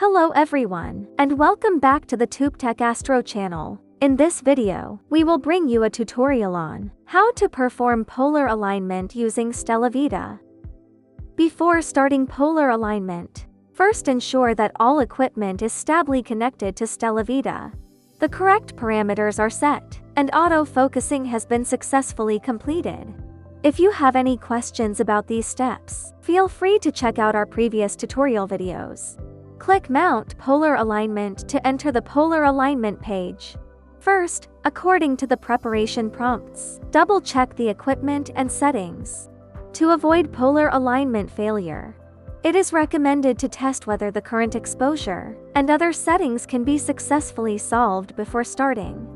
Hello everyone, and welcome back to the TubeTech Astro channel. In this video, we will bring you a tutorial on how to perform polar alignment using StellaVita. Before starting polar alignment, first ensure that all equipment is stably connected to StellaVita. The correct parameters are set, and auto-focusing has been successfully completed. If you have any questions about these steps, feel free to check out our previous tutorial videos. Click Mount Polar Alignment to enter the polar alignment page. First, according to the preparation prompts, double-check the equipment and settings. To avoid polar alignment failure, it is recommended to test whether the current exposure and other settings can be successfully solved before starting.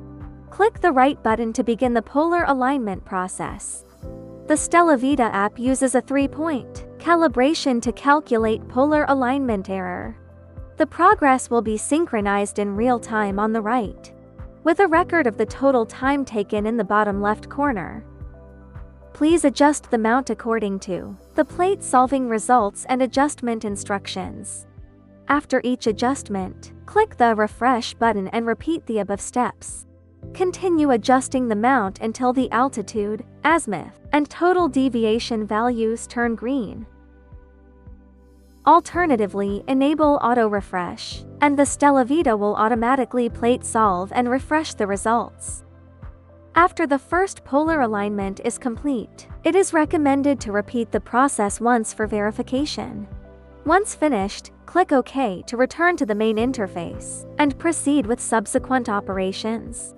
Click the right button to begin the polar alignment process. The StellaVita app uses a 3-point calibration to calculate polar alignment error. The progress will be synchronized in real time on the right, with a record of the total time taken in the bottom left corner. Please adjust the mount according to the plate solving results and adjustment instructions. After each adjustment, click the refresh button and repeat the above steps. Continue adjusting the mount until the altitude, azimuth, and total deviation values turn green. Alternatively, enable auto refresh, and the StellaVita will automatically plate solve and refresh the results. After the first polar alignment is complete, it is recommended to repeat the process once for verification. Once finished, click OK to return to the main interface, and proceed with subsequent operations.